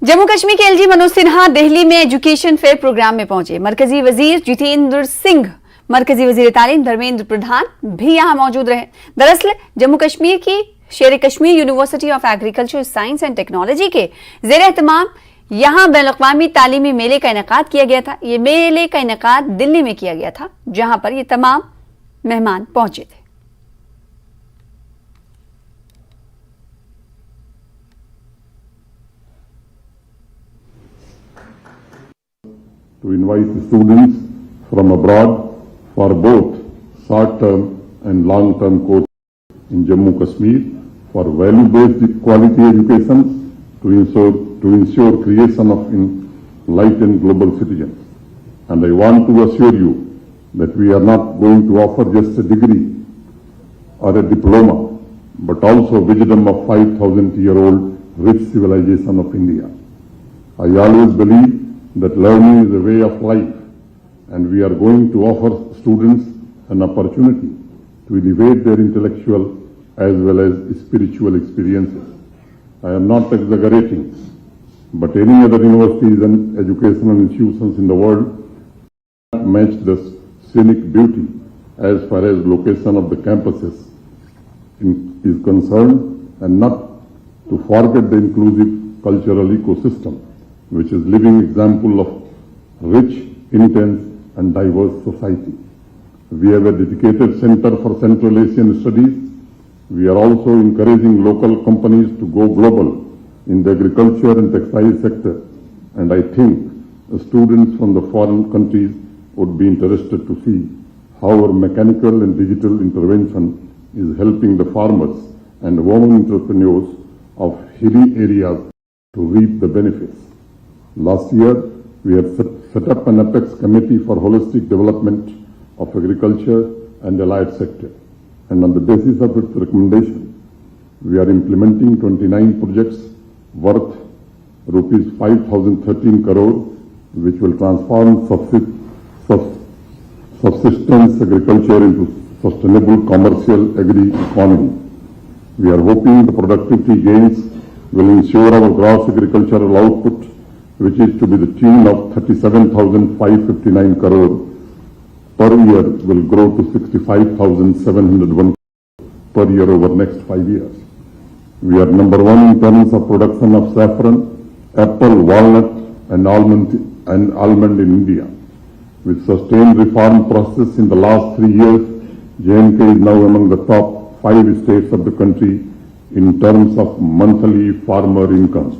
जम्मू कश्मीर के एलजी मनोज सिन्हा दिल्ली में education fair programme में पहुंचे। मरकजी वजीर जितेंद्र सिंह, मरकजी वजीर तालीम धर्मेंद्र प्रधान भी यहां मौजूद रहे। दरअसल जम्मू कश्मीर की शेर Kashmir university of agriculture science and technology के ज़ेराहतमाम यहां बैनुल-अक़वामी तालीमी मेले का इनेकाद किया गया था। ये मेले का इनेकाद दिल्ली में किया गया था, जहां पर ये तमाम मेहमान पहुंचे थे। To invite students from abroad for both short-term and long-term courses in Jammu Kashmir for value-based quality education to ensure creation of enlightened global citizens. And I want to assure you that we are not going to offer just a degree or a diploma, but also wisdom of 5,000-year-old rich civilization of India. I always believe that learning is a way of life, and we are going to offer students an opportunity to elevate their intellectual as well as spiritual experiences. I am not exaggerating, but any other universities and educational institutions in the world match the scenic beauty as far as location of the campuses is concerned, and not to forget the inclusive cultural ecosystem, which is living example of rich, intense and diverse society. We have a dedicated center for Central Asian studies. We are also encouraging local companies to go global in the agriculture and textile sector, and I think students from the foreign countries would be interested to see how our mechanical and digital intervention is helping the farmers and women entrepreneurs of hilly areas to reap the benefits. Last year, we have set up an apex committee for holistic development of agriculture and allied sector, and on the basis of its recommendation, we are implementing 29 projects worth rupees 5,013 crore, which will transform subsistence agriculture into sustainable commercial agri-economy. We are hoping the productivity gains will ensure our gross agricultural output, which is to be the tune of 37,559 crore per year, will grow to 65,701 per year over next 5 years. We are number one in terms of production of saffron, apple, walnut and almond in India. With sustained reform process in the last 3 years, J&K is now among the top 5 states of the country in terms of monthly farmer income.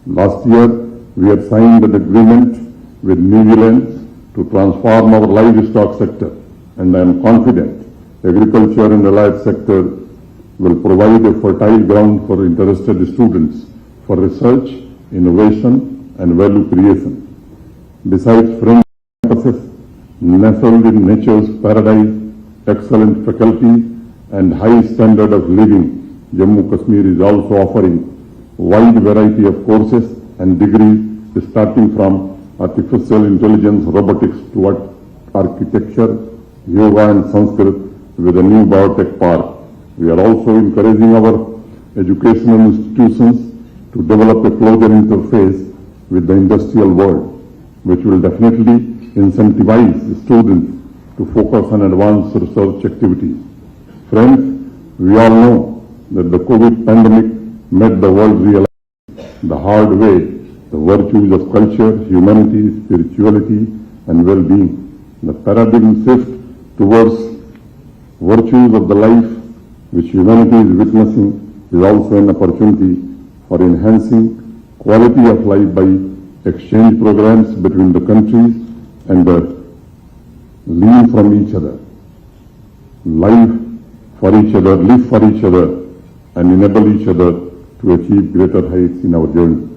Last year, we have signed an agreement with New Zealand to transform our livestock sector, and I am confident agriculture and allied sector will provide a fertile ground for interested students for research, innovation and value creation. Besides French campuses nestled in nature's paradise, excellent faculty and high standard of living, Jammu Kashmir is also offering wide variety of courses and degrees starting from artificial intelligence, robotics to architecture, yoga and Sanskrit with a new biotech park. We are also encouraging our educational institutions to develop a closer interface with the industrial world, which will definitely incentivize students to focus on advanced research activities. Friends, we all know that the COVID pandemic made the world realize the hard way the virtues of culture, humanity, spirituality and well-being. The paradigm shift towards virtues of the life which humanity is witnessing is also an opportunity for enhancing quality of life by exchange programs between the countries and learn from each other. Live for each other, live for each other and enable each other to achieve greater heights in our journey.